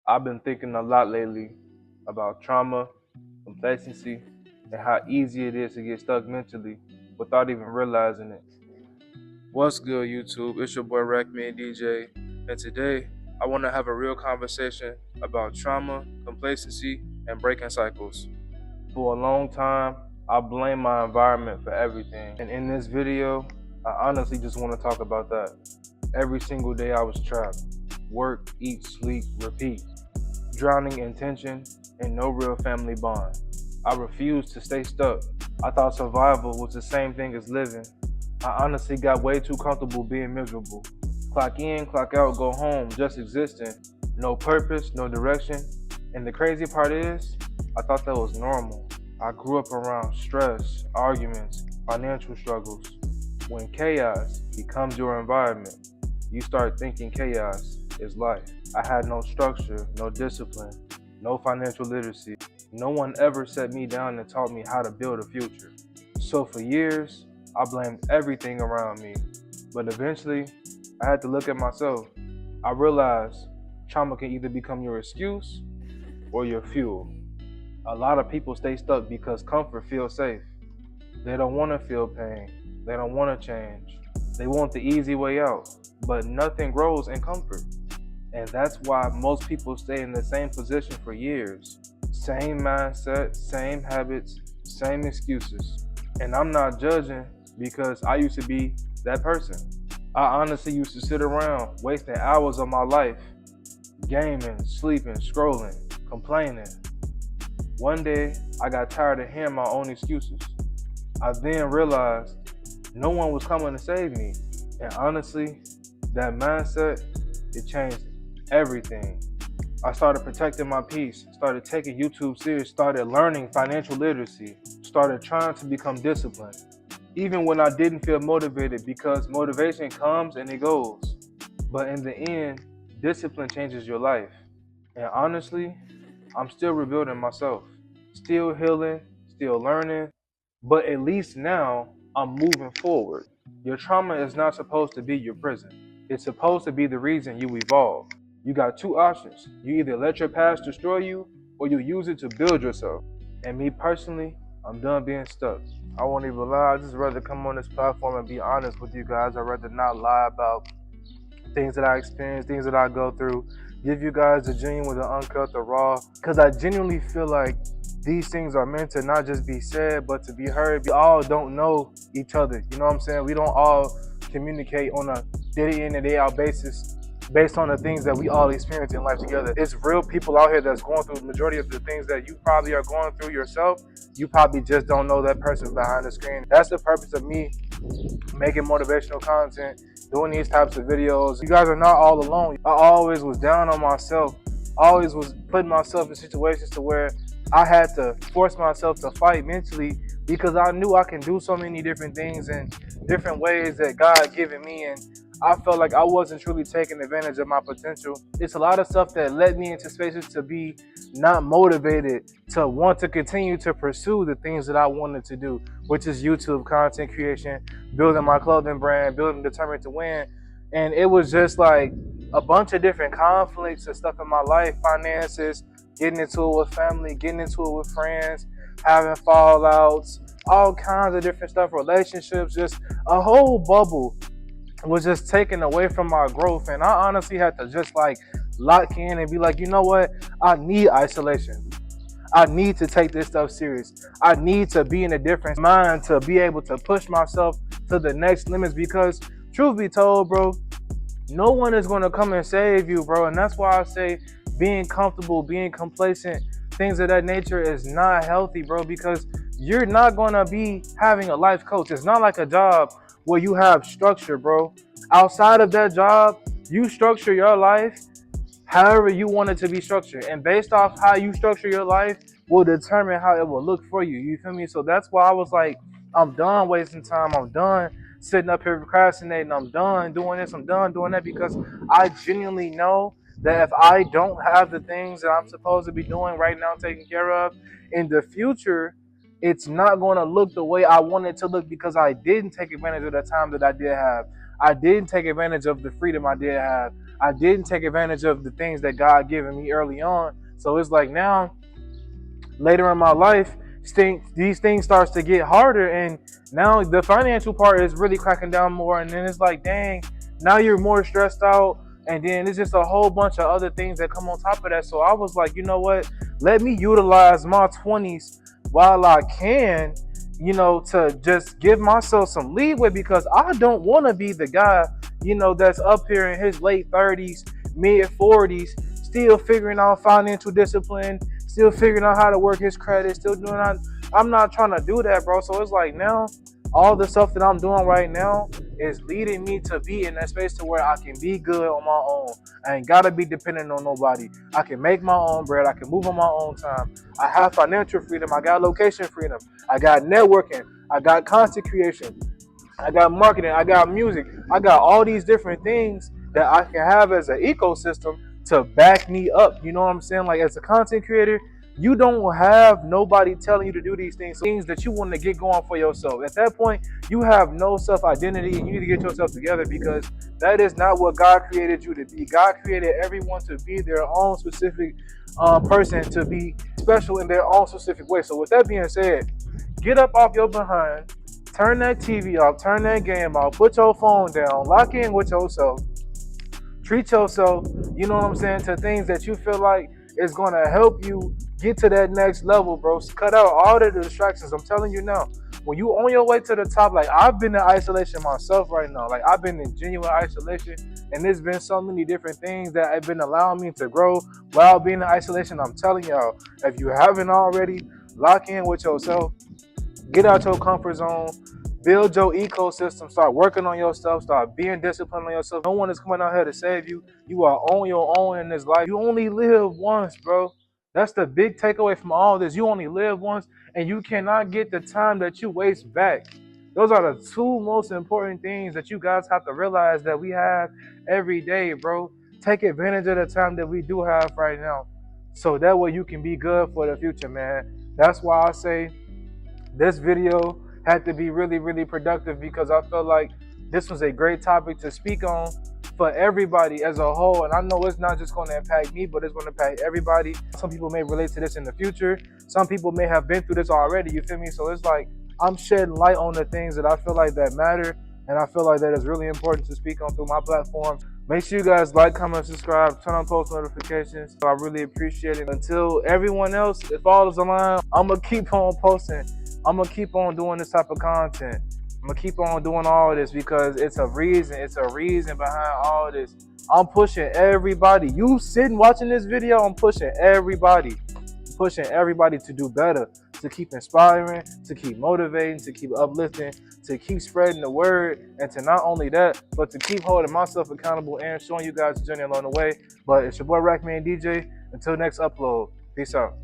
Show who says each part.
Speaker 1: I've been thinking a lot lately about trauma, complacency, and how easy it is to get stuck mentally without even realizing it. What's good, YouTube? It's your boy Rackman DJ, and today I want to have a real conversation about trauma, complacency, and breaking cycles. For a long time, I blamed my environment for everything, and in this video, I honestly just want to talk about that. Every single day I was trapped. Work, eat, sleep, repeat. Drowning in tension and no real family bond. I refused to stay stuck. I thought survival was the same thing as living. I honestly got way too comfortable being miserable. Clock in, clock out, go home, just existing. No purpose, no direction. And the crazy part is, I thought that was normal. I grew up around stress, arguments, financial struggles. When chaos becomes your environment, you start thinking chaos is life. I had no structure, no discipline, no financial literacy. No one ever sat me down and taught me how to build a future. So for years, I blamed everything around me. But eventually, I had to look at myself. I realized trauma can either become your excuse or your fuel. A lot of people stay stuck because comfort feels safe. They don't want to feel pain. They don't want to change. They want the easy way out. But nothing grows in comfort. And that's why most people stay in the same position for years. Same mindset, same habits, same excuses. And I'm not judging because I used to be that person. I honestly used to sit around wasting hours of my life, gaming, sleeping, scrolling, complaining. One day, I got tired of hearing my own excuses. I then realized no one was coming to save me. And honestly, that mindset, it changed everything. I started protecting my peace, started taking YouTube serious, started learning financial literacy, started trying to become disciplined. Even when I didn't feel motivated, because motivation comes and it goes. But in the end, discipline changes your life. And honestly, I'm still rebuilding myself, still healing, still learning, but at least now I'm moving forward. Your trauma is not supposed to be your prison. It's supposed to be the reason you evolve. You got two options. You either let your past destroy you or you use it to build yourself. And me personally, I'm done being stuck. I won't even lie. I just rather come on this platform and be honest with you guys. I'd rather not lie about things that I experience, things that I go through. Give you guys the genuine, the uncut, the raw. Because I genuinely feel like these things are meant to not just be said, but to be heard. We all don't know each other. You know what I'm saying? We don't all communicate on a day in and day out basis based on the things that we all experience in life together. It's real people out here that's going through the majority of the things that you probably are going through yourself. You probably just don't know that person behind the screen. That's the purpose of me making motivational content, doing these types of videos. You guys are not all alone. I always was down on myself. I always was putting myself in situations to where I had to force myself to fight mentally because I knew I can do so many different things in different ways that God given me, and I felt like I wasn't truly taking advantage of my potential. It's a lot of stuff that led me into spaces to be not motivated to want to continue to pursue the things that I wanted to do, which is YouTube content creation, building my clothing brand, building Determined to Win. And it was just like a bunch of different conflicts and stuff in my life, finances, getting into it with family, getting into it with friends, having fallouts, all kinds of different stuff, relationships, just a whole bubble was just taken away from my growth. And I honestly had to just like lock in and be like, you know what? I need isolation. I need to take this stuff serious. I need to be in a different mind to be able to push myself to the next limits, because truth be told, bro, no one is going to come and save you, bro. And that's why I say being comfortable, being complacent, things of that nature is not healthy, bro, because you're not going to be having a life coach. It's not like a job where you have structure, bro. Outside of that job, you structure your life however you want it to be structured. And based off how you structure your life will determine how it will look for you. You feel me? So that's why I was like, I'm done wasting time. I'm done sitting up here procrastinating. I'm done doing this. I'm done doing that, because I genuinely know that if I don't have the things that I'm supposed to be doing right now, taking care of, in the future, it's not going to look the way I want it to look, because I didn't take advantage of the time that I did have. I didn't take advantage of the freedom I did have. I didn't take advantage of the things that God given me early on. So it's like now, later in my life, these things starts to get harder, and now the financial part is really cracking down more. And then it's like, dang, now you're more stressed out, and then it's just a whole bunch of other things that come on top of that. So I was like, you know what? Let me utilize my 20s while I can, to just give myself some leeway, because I don't want to be the guy, that's up here in his late 30s, mid 40s, still figuring out financial discipline, still figuring out how to work his credit, still doing that. I'm not trying to do that, bro. So it's like now, all the stuff that I'm doing right now is leading me to be in that space to where I can be good on my own. I ain't gotta be dependent on nobody. I can make my own bread. I can move on my own time. I have financial freedom. I got location freedom. I got networking. I got content creation. I got marketing. I got music. I got all these different things that I can have as an ecosystem to back me up. You know what I'm saying? Like, as a content creator, you don't have nobody telling you to do these things that you want to get going for yourself. At that point, you have no self-identity, and you need to get yourself together, because that is not what God created you to be. God created everyone to be their own specific person, to be special in their own specific way. So with that being said, get up off your behind, turn that TV off, turn that game off, put your phone down, lock in with yourself, treat yourself, you know what I'm saying, to things that you feel like is going to help you get to that next level, bro. Cut out all the distractions. I'm telling you now, when you on your way to the top, like, I've been in isolation myself right now. Like, I've been in genuine isolation, and there's been so many different things that have been allowing me to grow while being in isolation. I'm telling y'all, if you haven't already, lock in with yourself, get out your comfort zone, build your ecosystem, start working on yourself, start being disciplined on yourself. No one is coming out here to save you. You are on your own in this life. You only live once, bro. That's the big takeaway from all this. You only live once, and you cannot get the time that you waste back. Those are the two most important things that you guys have to realize that we have every day, bro. Take advantage of the time that we do have right now, so that way you can be good for the future, man. That's why I say this video had to be really, really productive, because I felt like this was a great topic to speak on for everybody as a whole. And I know it's not just going to impact me, but it's going to impact everybody. Some people may relate to this in the future. Some people may have been through this already, you feel me? So it's like I'm shedding light on the things that I feel like that matter, and I feel like that is really important to speak on through my platform. Make sure you guys like, comment, subscribe, turn on post notifications. I really appreciate it. Until everyone else, if all is aligned, I'm going to keep on posting. I'm going to keep on doing this type of content. I'm going to keep on doing all this, because it's a reason. It's a reason behind all this. I'm pushing everybody. You sitting watching this video, I'm pushing everybody. I'm pushing everybody to do better, to keep inspiring, to keep motivating, to keep uplifting, to keep spreading the word, and to not only that, but to keep holding myself accountable and showing you guys the journey along the way. But it's your boy Rackman DJ. Until next upload, peace out.